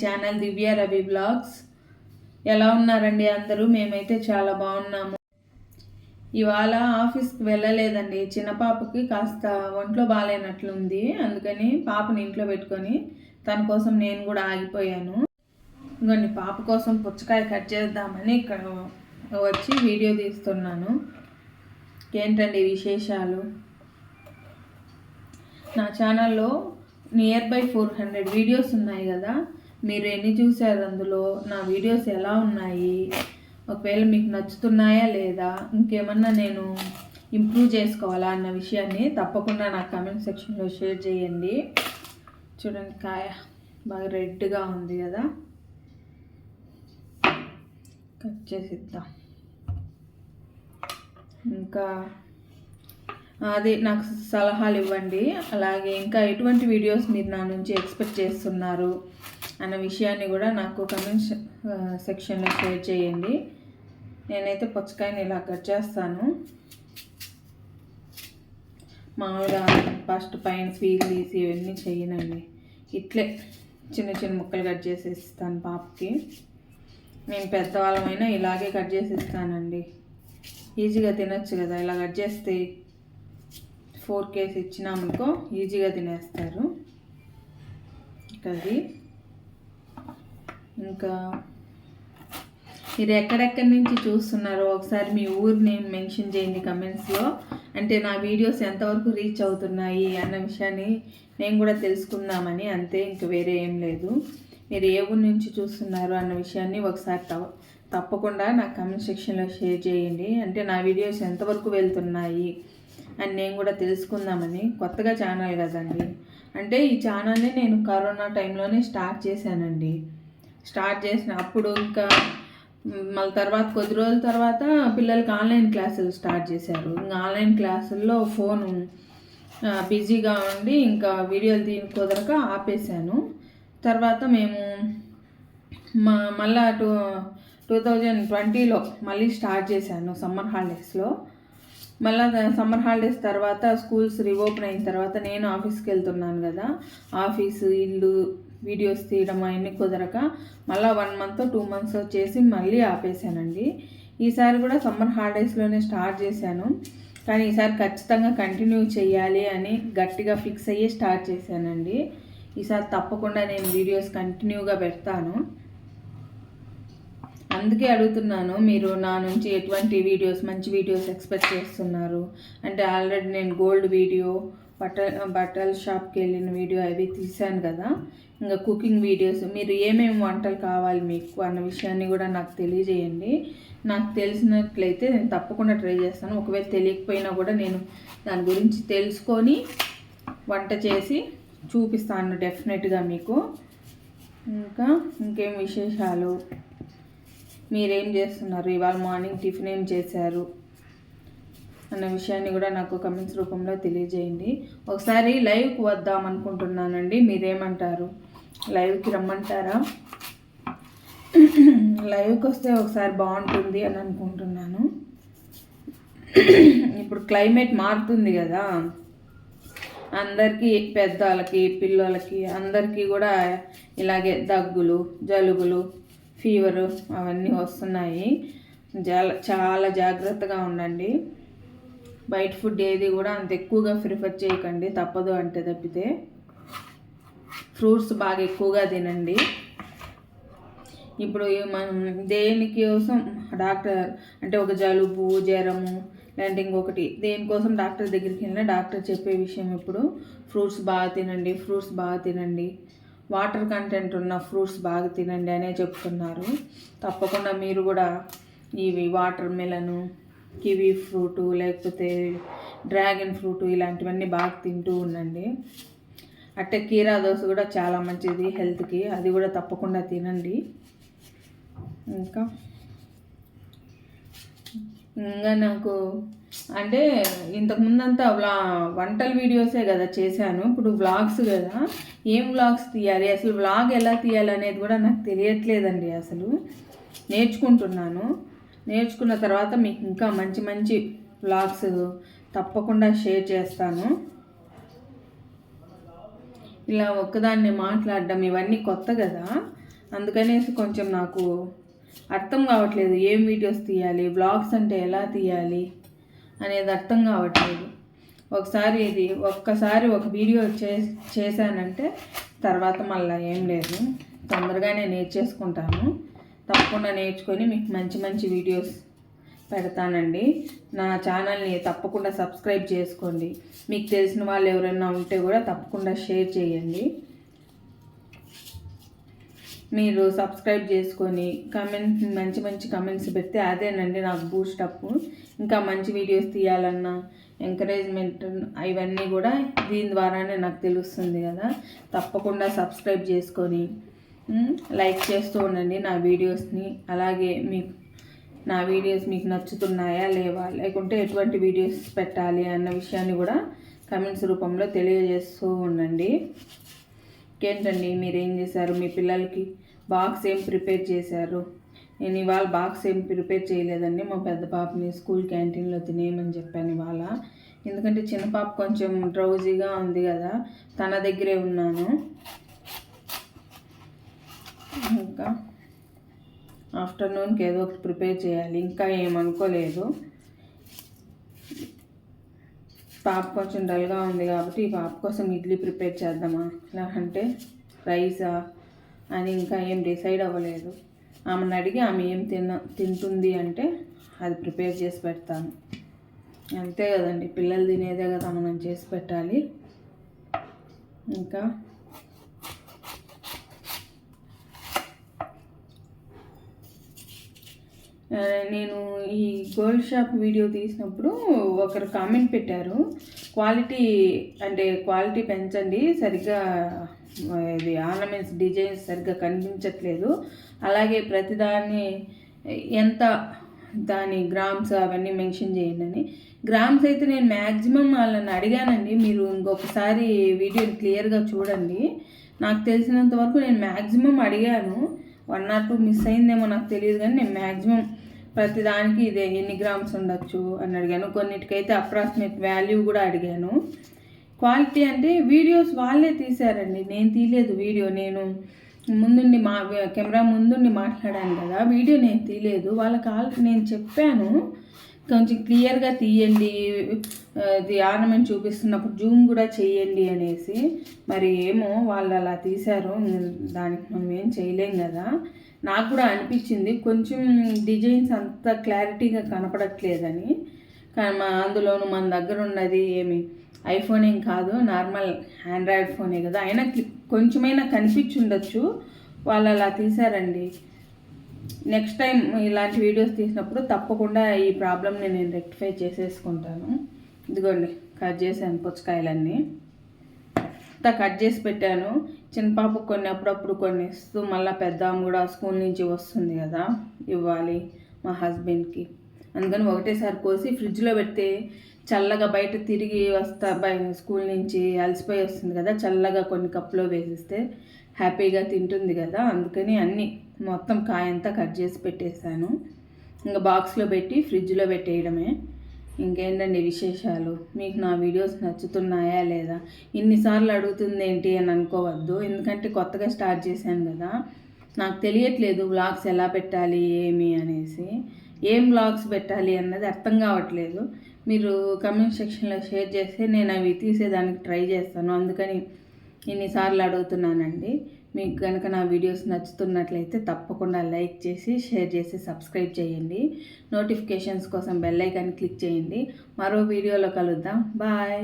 Channel దివ్య Ravi blogs. ఎలా ఉన్నారండి అందరూ? మేమైతే చాలా బాగున్నాము. ఇవాళ ఆఫీస్కి వెళ్ళలేదండి. చిన్న పాపకి కాస్త ఒంట్లో బాగాలేనట్లుంది. అందుకని పాపని ఇంట్లో పెట్టుకొని తన కోసం నేను కూడా ఆగిపోయాను. ఇంకొన్ని పాప కోసం పుచ్చకాయ కట్ చేద్దామని ఇక్కడ వచ్చి వీడియో తీస్తున్నాను. ఏంటండి విశేషాలు? నా ఛానల్లో నియర్ బై 400 వీడియోస్ ఉన్నాయి కదా. మీరు ఎన్ని చూసారు? అందులో నా వీడియోస్ ఎలా ఉన్నాయి? ఒకవేళ మీకు నచ్చుతున్నాయా లేదా, ఇంకేమన్నా నేను ఇంప్రూవ్ చేసుకోవాలా అన్న విషయాన్ని తప్పకుండా నా కామెంట్ సెక్షన్లో షేర్ చేయండి. చూడండి, కాయ బాగా రెడ్గా ఉంది కదా, కట్ చేసిద్దాం. ఇంకా అది నాకు సలహాలు ఇవ్వండి. అలాగే ఇంకా ఎటువంటి వీడియోస్ మీరు నా నుంచి ఎక్స్పెక్ట్ చేస్తున్నారు అన్న విషయాన్ని కూడా నాకు కమెంట్ సెక్షన్లో షేర్ చేయండి. నేనైతే పుచ్చకాయని ఇలా కట్ చేస్తాను. మామూలుగా ఫస్ట్ పైన ఫీల్ తీసి ఇవన్నీ చేయనండి. ఇట్లే చిన్న చిన్న ముక్కలు కట్ చేసి ఇస్తాను పాపకి. మేము పెద్దవాళ్ళమైనా ఇలాగే కట్ చేసి ఇస్తానండి. ఈజీగా తినచ్చు కదా. ఇలా కట్ చేస్తే 4 కేజీ ఇచ్చినామనుకో ఈజీగా తినేస్తారు. అది ఇంకా మీరు ఎక్కడెక్కడి నుంచి చూస్తున్నారో ఒకసారి మీ ఊరు నేమ్ మెన్షన్ చేయండి కమెంట్స్లో. అంటే నా వీడియోస్ ఎంతవరకు రీచ్ అవుతున్నాయి అన్న విషయాన్ని నేను కూడా తెలుసుకుందామని, అంతే, ఇంక వేరే ఏం లేదు. మీరు ఏ ఊరు నుంచి చూస్తున్నారు అన్న విషయాన్ని ఒకసారి తప్పకుండా నా కమెంట్ సెక్షన్లో షేర్ చేయండి. అంటే నా వీడియోస్ ఎంతవరకు వెళ్తున్నాయి అని నేను కూడా తెలుసుకుందామని. కొత్తగా ఛానల్ కదండి. అంటే ఈ ఛానల్ని నేను కరోనా టైంలోనే స్టార్ట్ చేశానండి. స్టార్ట్ చేసిన అప్పుడు ఇంకా మళ్ళీ తర్వాత కొద్ది రోజుల తర్వాత పిల్లలకి ఆన్లైన్ క్లాసులు స్టార్ట్ చేశారు. ఇంకా ఆన్లైన్ క్లాసుల్లో ఫోను బిజీగా ఉండి ఇంకా వీడియోలు కుదరక ఆపేశాను. తర్వాత మేము మళ్ళా 2020లో మళ్ళీ స్టార్ట్ చేశాను సమ్మర్ హాలిడేస్లో. మళ్ళీ సమ్మర్ హాలిడేస్ తర్వాత స్కూల్స్ రీఓపెన్ అయిన తర్వాత నేను ఆఫీస్కి వెళ్తున్నాను కదా, ఆఫీసు ఇల్లు వీడియోస్ తీయడం అవన్నీ కుదరక మళ్ళీ 1 మంత్ 2 మంత్స్ చేసి మళ్ళీ ఆపేశానండి. ఈసారి కూడా సమ్మర్ హాలిడేస్లోనే స్టార్ట్ చేశాను. కానీ ఈసారి ఖచ్చితంగా కంటిన్యూ చేయాలి అని గట్టిగా ఫిక్స్ అయ్యి స్టార్ట్ చేశానండి. ఈసారి తప్పకుండా నేను వీడియోస్ కంటిన్యూగా పెడతాను. అందుకే అడుగుతున్నాను, మీరు నా నుంచి ఎటువంటి వీడియోస్, మంచి వీడియోస్ ఎక్స్పెక్ట్ చేస్తున్నారు అంటే. ఆల్రెడీ నేను గోల్డ్ వీడియో, బట్టల షాప్కి వెళ్ళిన వీడియో అవి తీశాను కదా. ఇంకా కుకింగ్ వీడియోస్, మీరు ఏమేమి వంటలు కావాలి మీకు అన్న విషయాన్ని కూడా నాకు తెలియజేయండి. నాకు తెలిసినట్లయితే నేను తప్పకుండా ట్రై చేస్తాను. ఒకవేళ తెలియకపోయినా కూడా నేను దాని గురించి తెలుసుకొని వంట చేసి చూపిస్తాను డెఫినెట్గా మీకు. ఇంకేం విశేషాలు? మీరేం చేస్తున్నారు? ఇవాళ మార్నింగ్ టిఫిన్ ఏం చేశారు అన్న విషయాన్ని కూడా నాకు కమెంట్స్ రూపంలో తెలియజేయండి. ఒకసారి లైవ్కి వద్దాం అనుకుంటున్నానండి. మీరేమంటారు? లైవ్కి రమ్మంటారా? లైవ్కి వస్తే ఒకసారి బాగుంటుంది అని అనుకుంటున్నాను. ఇప్పుడు క్లైమేట్ మారుతుంది కదా, అందరికీ, పెద్దవాళ్ళకి, పిల్లలకి అందరికీ కూడా ఇలాగే దగ్గులు, జలుబులు, ఫీవరు అవన్నీ వస్తున్నాయి. చాలా జాగ్రత్తగా ఉండండి. బయట ఫుడ్ ఏది కూడా అంత ఎక్కువగా ప్రిఫర్ చేయకండి, తప్పదు అంటే తప్పితే. ఫ్రూట్స్ బాగా ఎక్కువగా తినండి. ఇప్పుడు మనం దేనికోసం డాక్టర్ అంటే ఒక జలుబు, జ్వరము లేదంటే ఇంకొకటి దేనికోసం డాక్టర్ దగ్గరికి వెళ్ళినా డాక్టర్ చెప్పే విషయం ఇప్పుడు ఫ్రూట్స్ బాగా తినండి, ఫ్రూట్స్ బాగా తినండి, వాటర్ కంటెంట్ ఉన్న ఫ్రూట్స్ బాగా తినండి అనే చెప్తున్నారు. తప్పకుండా మీరు కూడా ఇవి వాటర్ మెలను, కివీ ఫ్రూటు, లేకపోతే డ్రాగన్ ఫ్రూటు ఇలాంటివన్నీ బాగా తింటూ ఉండండి. అట్టే కీరా దోశ కూడా చాలా మంచిది హెల్త్కి, అది కూడా తప్పకుండా తినండి. ఇంకా నాకు అంటే ఇంతకుముందంతా వంటల వీడియోసే కదా చేశాను. ఇప్పుడు వ్లాగ్స్ కదా, ఏం వ్లాగ్స్ తీయాలి, అసలు వ్లాగ్ ఎలా తీయాలి అనేది కూడా నాకు తెలియట్లేదండి. అసలు నేర్చుకుంటున్నాను. నేర్చుకున్న తర్వాత మీకు ఇంకా మంచి మంచి వ్లాగ్స్ తప్పకుండా షేర్ చేస్తాను. ఇలా ఒక్కదాన్ని మాట్లాడడం ఇవన్నీ కొత్త కదా, అందుకనేసి కొంచెం నాకు అర్థం కావట్లేదు, ఏం వీడియోస్ తీయాలి, బ్లాగ్స్ అంటే ఎలా తీయాలి అనేది అర్థం కావట్లేదు. ఒక్కసారి ఒక వీడియో చేశానంటే తర్వాత మళ్ళీ ఏం లేదు, తొందరగానే నేర్చేసుకుంటాను. తప్పకుండా నేర్చుకొని మీకు మంచి మంచి వీడియోస్ పెడతానండి. నా ఛానల్ని తప్పకుండా సబ్స్క్రైబ్ చేసుకోండి. మీకు తెలిసిన వాళ్ళు ఎవరైనా ఉంటే కూడా తప్పకుండా షేర్ చేయండి. మీరు సబ్స్క్రైబ్ చేసుకొని మంచి మంచి కమెంట్స్ పెడితే అదేనండి నాకు బూస్ట్ అప్. ఇంకా మంచి వీడియోస్ తీయాలన్నా ఎంకరేజ్మెంట్ ఇవన్నీ కూడా దీని ద్వారానే నాకు తెలుస్తుంది కదా. తప్పకుండా సబ్స్క్రైబ్ చేసుకొని లైక్ చేస్తూ ఉండండి నా వీడియోస్ని. అలాగే నా వీడియోస్ మీకు నచ్చుతున్నాయా లేవా, లేకుంటే ఎటువంటి వీడియోస్ పెట్టాలి అన్న విషయాన్ని కూడా కమెంట్స్ రూపంలో తెలియజేస్తూ ఉండండి. ఇంకేంటండి, మీరేం చేశారు, మీ పిల్లలకి బాక్స్ ఏం ప్రిపేర్ చేశారు? నేను ఇవాళ బాక్స్ ఏం ప్రిపేర్ చేయలేదండి. మా పెద్ద పాపని స్కూల్ క్యాంటీన్లో తినేయమని చెప్పాను ఇవాళ. ఎందుకంటే చిన్న పాప కొంచెం డ్రౌజీగా ఉంది కదా, తన దగ్గరే ఉన్నాను. ఇంకా ఆఫ్టర్నూన్కి ఏదో ఒకటి ప్రిపేర్ చేయాలి, ఇంకా ఏమనుకోలేదు. పాప కొంచెం డల్గా ఉంది కాబట్టి ఈ పాప కోసం ఇడ్లీ ప్రిపేర్ చేద్దామా లేదంటే రైసా అని ఇంకా ఏం డిసైడ్ అవ్వలేదు. ఆమెను అడిగి ఆమె ఏం తింటుంది అంటే అది ప్రిపేర్ చేసి పెడతాను. అంతే కదండి, పిల్లలు తినేదే కదా మనం చేసి పెట్టాలి. ఇంకా నేను ఈ గోల్డ్ షాప్ వీడియో తీసినప్పుడు ఒకరు కామెంట్ పెట్టారు, క్వాలిటీ పెంచండి, సరిగ్గా ఇది ఆర్నమెంట్స్ డిజైన్స్ సరిగ్గా కనిపించట్లేదు, అలాగే ప్రతిదాన్ని ఎంత దాని గ్రామ్స్ అవన్నీ మెన్షన్ చేయండి అని. గ్రామ్స్ అయితే నేను మ్యాక్సిమం వాళ్ళని అడిగానండి. మీరు ఇంకొకసారి వీడియోని క్లియర్గా చూడండి. నాకు తెలిసినంత వరకు నేను మ్యాక్సిమం అడిగాను. 1 or 2 మిస్ అయిందేమో నాకు తెలియదు, కానీ నేను మ్యాక్సిమం ప్రతిదానికి ఇదే ఎన్ని గ్రామ్స్ ఉండొచ్చు అని అడిగాను. కొన్నిటికైతే అప్రాక్సిమేట్ వాల్యూ కూడా అడిగాను. క్వాలిటీ అంటే వీడియోస్ వాళ్ళే తీశారండి, నేను తీయలేదు వీడియో. నేను ముందుండి కెమెరా ముందుండి మాట్లాడాను కదా, వీడియో నేను తీయలేదు. వాళ్ళకి నేను చెప్పాను కొంచెం క్లియర్గా తీయండి, ఇది ఆర్నమెంట్ చూపిస్తున్నప్పుడు జూమ్ కూడా చేయండి అనేసి. మరి ఏమో వాళ్ళు అలా తీశారు, దానికి మనం ఏం చేయలేం కదా. నాకు కూడా అనిపించింది కొంచెం డిజైన్స్ అంత క్లారిటీగా కనపడట్లేదని. కానీ అందులోనూ మన దగ్గర ఉన్నది ఏమి ఐఫోన్ ఏం కాదు, నార్మల్ ఆండ్రాయిడ్ ఫోనే కదా, అయినా కొంచెమైనా కనిపించుండొచ్చు. వాళ్ళు అలా తీశారండి. నెక్స్ట్ టైం ఇలాంటి వీడియోస్ తీసినప్పుడు తప్పకుండా ఈ ప్రాబ్లమ్ని నేను రెక్టిఫై చేసేసుకుంటాను. ఇదిగోండి కట్ చేశాను పుచ్చకాయలన్నీ, అంతా కట్ చేసి పెట్టాను. చిన్న పాపకు కొన్ని అప్పుడప్పుడు కొన్ని ఇస్తూ, మళ్ళీ పెద్ద ఆమె కూడా స్కూల్ నుంచి వస్తుంది కదా, ఇవ్వాలి మా హస్బెండ్కి. అందుకని ఒకటేసారి కోసి ఫ్రిడ్జ్లో పెడితే చల్లగా బయట తిరిగి స్కూల్ నుంచి అలసిపోయి వస్తుంది కదా, చల్లగా కొన్ని కప్పులో వేసిస్తే హ్యాపీగా తింటుంది కదా. అందుకని అన్నీ మొత్తం కాయంతా కట్ చేసి పెట్టేశాను. ఇంకా బాక్స్లో పెట్టి ఫ్రిడ్జ్లో పెట్టేయడమే. ఇంకేంటండి విశేషాలు? మీకు నా వీడియోస్ నచ్చుతున్నాయా లేదా? ఇన్నిసార్లు అడుగుతుంది ఏంటి అని అనుకోవద్దు, ఎందుకంటే కొత్తగా స్టార్ట్ చేశాను కదా, నాకు తెలియట్లేదు వ్లాగ్స్ ఎలా పెట్టాలి ఏమి అనేసి. ఏం వ్లాగ్స్ పెట్టాలి అన్నది అర్థం కావట్లేదు. మీరు కమెంట్ సెక్షన్లో షేర్ చేస్తే నేను అవి తీసేదానికి ట్రై చేస్తాను. అందుకని ఇన్నిసార్లు అడుగుతున్నానండి. మీకు కనుక నా వీడియోస్ నచ్చుతున్నట్లయితే తప్పకుండా లైక్ చేసి షేర్ చేసి సబ్స్క్రైబ్ చేయండి. నోటిఫికేషన్స్ కోసం బెల్ ఐకాన్ క్లిక్ చేయండి. మరో వీడియోలో కలుద్దాం. బాయ్.